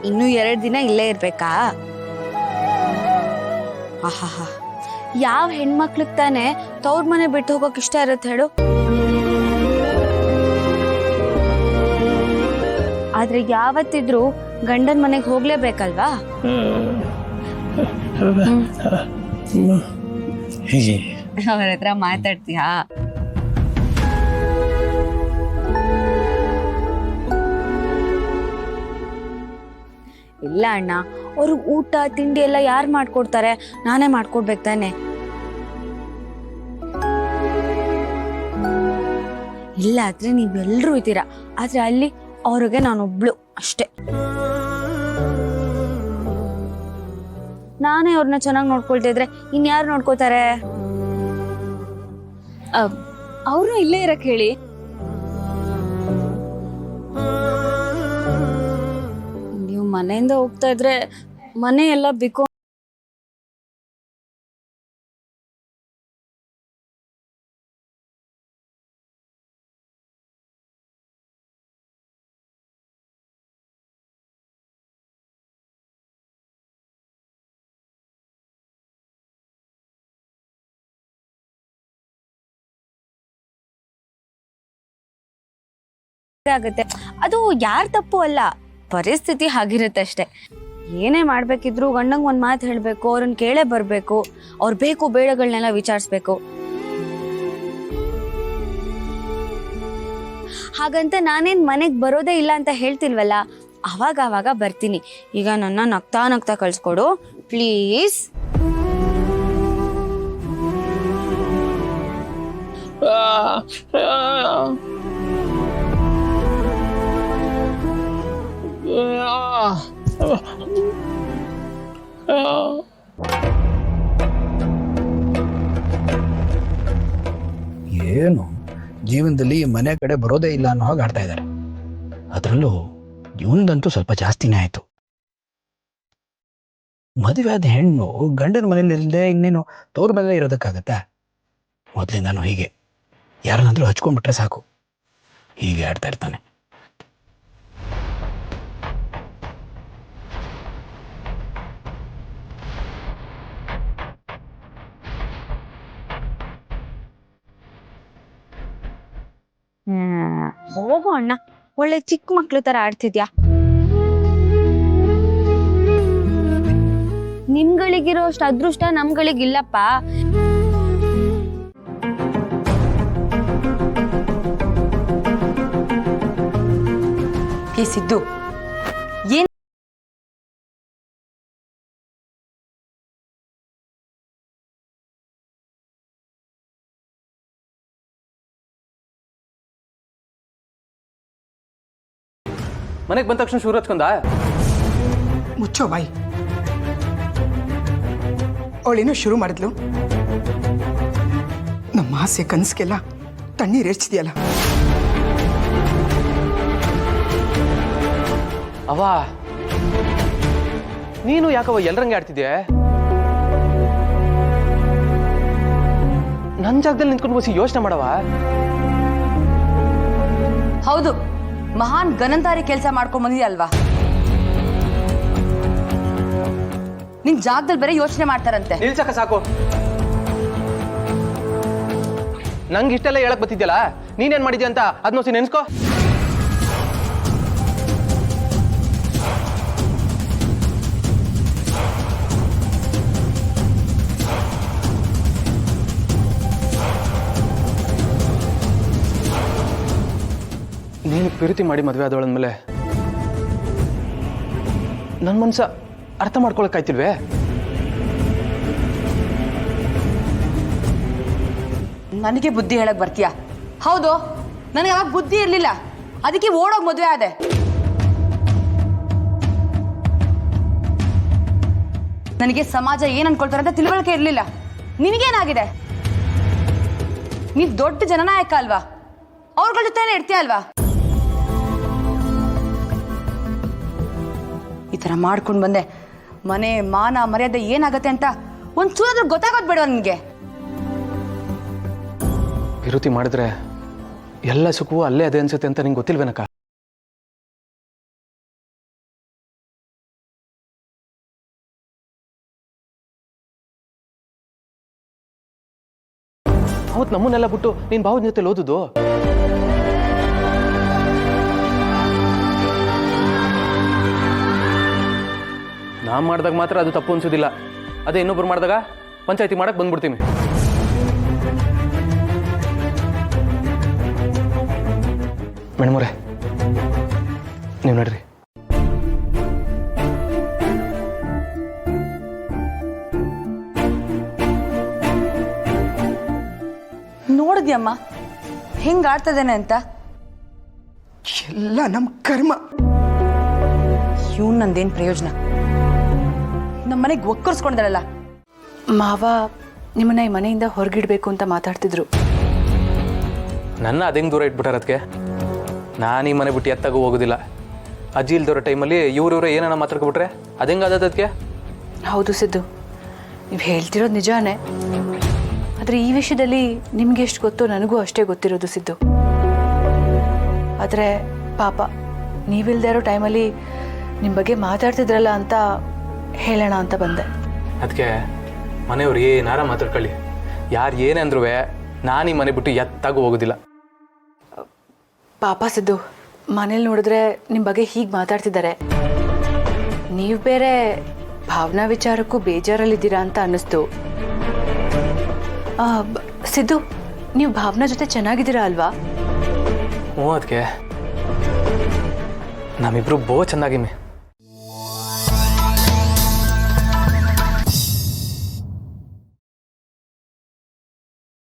ಇನ್ನು 2 ದಿನ ಇಲ್ಲೇ ಇರ್ಬೇಕಾ? ಆಹಾ, ಯಾವ ಹೆಣ್ಮಕ್ಳಿಗೆ ತಾನೆ ತವ್ರ ಮನೆ ಬಿಟ್ಟು ಹೋಗೋಕೆ ಇಷ್ಟ ಇರತ್ತೆ ಹೇಳು? ಆದ್ರೆ ಯಾವತ್ತಿದ್ರು ಗಂಡನ ಮನೆಗೆ ಹೋಗ್ಲೇಬೇಕಲ್ವಾ? ಅವ್ರ ಹತ್ರ ಮಾತಾಡ್ತೀಯಾ? ಇಲ್ಲ ಅಣ್ಣ, ಅವ್ರು ಊಟ ತಿಂಡಿ ಎಲ್ಲ ಯಾರು ಮಾಡ್ಕೊಡ್ತಾರೆ? ನಾನೇ ಮಾಡ್ಕೊಡ್ಬೇಕು ತಾನೆ. ಇಲ್ಲ ಆದ್ರೆ ನೀವೆಲ್ರೂ ಇದ್ದೀರಾ, ಆದ್ರೆ ಅಲ್ಲಿ ಅವ್ರಿಗೆ ನಾನೊಬ್ಳು ಅಷ್ಟೇ. ನಾನೇ ಅವ್ರನ್ನ ಚೆನ್ನಾಗಿ ನೋಡ್ಕೊಳ್ತಾ ಇದ್ರೆ ಇನ್ಯಾರು ನೋಡ್ಕೋತಾರೆ? ಅವರು ಇಲ್ಲೇ ಇರಕ್ ಹೇಳಿ. ನೀವು ಮನೆಯಿಂದ ಹೋಗ್ತಾ ಇದ್ರೆ ಮನೆ ಎಲ್ಲ ಬಿಕೋ. ಆಗುತ್ತೆ. ಅದು ಯಾರ ತಪ್ಪು ಅಲ್ಲ, ಪರಿಸ್ಥಿತಿ ಹಾಗಿರುತ್ತೆ ಅಷ್ಟೆ. ಏನೇ ಮಾಡ್ಬೇಕಿದ್ರು ಗಂಡಂಗ್ ಒಂದ್ ಮಾತು ಹೇಳ್ಬೇಕು, ಅವ್ರನ್ನ ಕೇಳೇ ಬರ್ಬೇಕು, ಅವ್ರ ಬೇಕು ಬೇಡಗಳನ್ನೆಲ್ಲ ವಿಚಾರಿಸ್ಬೇಕು. ಹಾಗಂತ ನಾನೇನ್ ಮನೆಗ್ ಬರೋದೇ ಇಲ್ಲ ಅಂತ ಹೇಳ್ತಿಲ್ವಲ್ಲ, ಅವಾಗ ಬರ್ತೀನಿ. ಈಗ ನನ್ನ ನಗ್ತಾ ಕಳ್ಸ್ಕೊಡು ಪ್ಲೀಸ್. ಏನು ಜೀವನದಲ್ಲಿ ಮನೆ ಕಡೆ ಬರೋದೇ ಇಲ್ಲ ಅನ್ನೋ ಹಾಗೆ ಆಡ್ತಾ ಇದ್ದಾರೆ. ಅದರಲ್ಲೂ ಇವನದಂತೂ ಸ್ವಲ್ಪ ಜಾಸ್ತಿನೇ ಆಯ್ತು. ಮದುವೆ ಆದ ಹೆಣ್ಣು ಗಂಡನ ಮನೇಲಿ ಇಲ್ಲದೆ ಇನ್ನೇನು ತವ್ರ ಮೇಲೆ ಇರೋದಕ್ಕಾಗತ್ತಾ? ಮೊದಲಿಂದಾನು ಹೀಗೆ, ಯಾರನ್ನಾದ್ರೂ ಹಚ್ಕೊಂಡ್ಬಿಟ್ರೆ ಸಾಕು ಹೀಗೆ ಆಡ್ತಾ ಇರ್ತಾನೆ. ಹೋಗೋ ಅಣ್ಣ, ಒಳ್ಳೆ ಚಿಕ್ಕ ಮಕ್ಳು ತರ ಆಡ್ತಿದ್ಯಾ. ನಿಮ್ಗಳಿಗಿರೋ ಅಷ್ಟು ಅದೃಷ್ಟ ನಮ್ಗಳಿಗಿಲ್ಲಪ್ಪ. ಸಿದ್ದು, ಏನ್ ಮನೆಗೆ ಬಂದ ತಕ್ಷಣ ಶೂರು ಹಚ್ಕೊಂಡ? ಮುಚ್ಚೋ ಬಾಯಿ. ಅವಳೇನೋ ಶುರು ಮಾಡಿದ್ಲು, ನಮ್ಮ ಆಸೆ ಕನಸಿಗೆಲ್ಲ ತಣ್ಣೀರು ಹೆಚ್ಚಿದೆಯಲ್ಲ. ಅವ ನೀನು ಯಾಕವ ಎಲ್ಲರಂಗೆ ಆಡ್ತಿದ್ಯೆ? ನನ್ನ ಜಾಗದಲ್ಲಿ ನಿಂತ್ಕೊಂಡು ಬಸಿ ಯೋಚನೆ ಮಾಡವ. ಹೌದು, ಮಹಾನ್ ಗನಂದಾರಿ ಕೆಲಸ ಮಾಡ್ಕೊಂಡ್ ಬಂದಿದ್ಯಲ್ವಾ. ನಿನ್ ಜಾಗದಲ್ಲಿ ಬೇರೆ ಯೋಚನೆ ಮಾಡ್ತಾರಂತೆ. ನಿಲ್ಸಕ ಸಾಕು. ನಂಗೆ ಇಷ್ಟೆಲ್ಲ ಹೇಳಕ್ ಬತ್ತಿದ್ಯಲ್ಲ, ನೀನೇನ್ ಮಾಡಿದ್ಯಾ ಅಂತ ಅದನ್ನೋಸಿ ನೆನ್ಸ್ಕೋ. ನೀನು ಪ್ರೀತಿ ಮಾಡಿ ಮದುವೆ ಆದವಳಂದ್ಮೇಲೆ ನನ್ನ ಮನ್ಸ ಅರ್ಥ ಮಾಡ್ಕೊಳಕ್ಕಾಯ್ತಿಲ್ವೇ? ನನಗೆ ಬುದ್ಧಿ ಹೇಳಕ್ ಬರ್ತೀಯಾ? ಹೌದು, ನನಗೆ ಅವಾಗ ಬುದ್ಧಿ ಇರ್ಲಿಲ್ಲ, ಅದಕ್ಕೆ ಓಡೋಗ್ ಮದುವೆ ಆದೆ. ನನಗೆ ಸಮಾಜ ಏನ್ ಅನ್ಕೊಳ್ತಾರೆ ಅಂತ ತಿಳುವಳಿಕೆ ಇರ್ಲಿಲ್ಲ. ನಿನಗೇನಾಗಿದೆ? ನೀವ್ ದೊಡ್ಡ ಜನನಾಯಕ ಅಲ್ವಾ, ಅವ್ರಗಳ ಜೊತೆನೇ ಇರ್ತೀಯ ಅಲ್ವಾ? ಈ ತರ ಮಾಡ್ಕೊಂಡು ಬಂದೆ, ಮನೆ ಮಾನ ಮರ್ಯಾದೆ ಏನಾಗತ್ತೆ ಅಂತ ಒಂಚೂರಾದ್ರೂ ಗೊತ್ತಾಗೋದ್ ಬೇಡವಾ ನಿನ್ಗೆ? ವಿರೋಧಿ ಮಾಡಿದ್ರೆ ಎಲ್ಲ ಸುಖವೂ ಅಲ್ಲೇ ಅದೇ ಅನ್ಸುತ್ತೆ ಅಂತ ನಿಂಗೆ ಗೊತ್ತಿಲ್ವೇನಕ್ಕ? ಅವತ್ತು ನಮ್ಮನ್ನೆಲ್ಲ ಬಿಟ್ಟು ನೀನು ಭಾವದ ಜೊತೆ ಓದುದು. ನಾ ಮಾಡಿದಾಗ ಮಾತ್ರ ಅದು ತಪ್ಪು ಅನ್ಸೋದಿಲ್ಲ. ಅದೇ ಇನ್ನೊಬ್ರು ಮಾಡಿದಾಗ ಪಂಚಾಯತಿ ಮಾಡಕ್ಕೆ ಬಂದ್ಬಿಡ್ತೀನಿ. ಮೇಡಮವ್ರೆ, ನೀವು ನೋಡ್ರಿ. ನೋಡಿದ್ಯಮ್ಮ ಹೆಂಗ್ ಆಡ್ತದೇನೆ ಅಂತ. ಎಲ್ಲ ನಮ್ಮ ಕರ್ಮ. ಇವ್ನು ನಂದೇನು ಪ್ರಯೋಜನ? ನಮ್ಮ ಮನೆಗೆ ಒಕ್ಕರ್ಸ್ಕೊಂಡಲ್ಲ. ಮಾವ ನಿಮ್ಮನ್ನ ಈ ಮನೆಯಿಂದ ಹೊರಗಿಡ್ಬೇಕು ಅಂತ ಮಾತಾಡ್ತಿದ್ರು. ನನ್ನ ಅದೇಂಗೆ ದೂರ ಇಟ್ಬಿಟ್ಟಾರ ಅದಕ್ಕೆ. ನಾನು ಈ ಮನೆ ಬಿಟ್ಟು ಎತ್ತಾಗೂ ಹೋಗೋದಿಲ್ಲ. ಅಜ್ಜಿ ಇಲ್ದಿರೋ ಟೈಮಲ್ಲಿ ಇವ್ರವ್ರೆ ಏನಾನ ಮಾತಾಡ್ಕೊಬಿಟ್ರೆ ಅದೆಂಗೆ ಅದಕ್ಕೆ? ಹೌದು ಸಿದ್ದು, ನೀವು ಹೇಳ್ತಿರೋದು ನಿಜಾನೇ. ಆದರೆ ಈ ವಿಷಯದಲ್ಲಿ ನಿಮ್ಗೆ ಎಷ್ಟು ಗೊತ್ತೋ ನನಗೂ ಅಷ್ಟೇ ಗೊತ್ತಿರೋದು ಸಿದ್ದು. ಆದರೆ ಪಾಪ ನೀವಿಲ್ದೇ ಇರೋ ಟೈಮಲ್ಲಿ ನಿಮ್ಮ ಬಗ್ಗೆ ಮಾತಾಡ್ತಿದ್ರಲ್ಲ ಅಂತ ಹೇಳೋಣ ಅಂತ ಬಂದೆ. ಅದಕ್ಕೆ ಮನೆಯವ್ರು ಏನಾರ ಮಾತಾಡ್ಕೊಳ್ಳಿ, ಯಾರು ಏನೇ ಅಂದ್ರೂ ನಾನು ಈ ಮನೆ ಬಿಟ್ಟು ಎತ್ತಾಗೂ ಹೋಗೋದಿಲ್ಲ. ಪಾಪ ಸಿದ್ದು, ಮನೇಲಿ ನೋಡಿದ್ರೆ ನಿಮ್ಮ ಬಗ್ಗೆ ಹೀಗೆ ಮಾತಾಡ್ತಿದ್ದಾರೆ. ನೀವು ಬೇರೆ ಭಾವನಾ ವಿಚಾರಕ್ಕೂ ಬೇಜಾರಲ್ಲಿದ್ದೀರಾ ಅಂತ ಅನ್ನಿಸ್ತು. ಸಿದ್ದು, ನೀವು ಭಾವನಾ ಜೊತೆ ಚೆನ್ನಾಗಿದ್ದೀರಾ ಅಲ್ವಾ? ಹ್ಞೂ, ಅದಕ್ಕೆ ನಮ್ಮಿಬ್ರು ಬಹು ಚೆನ್ನಾಗಿಮ್ಮೆ.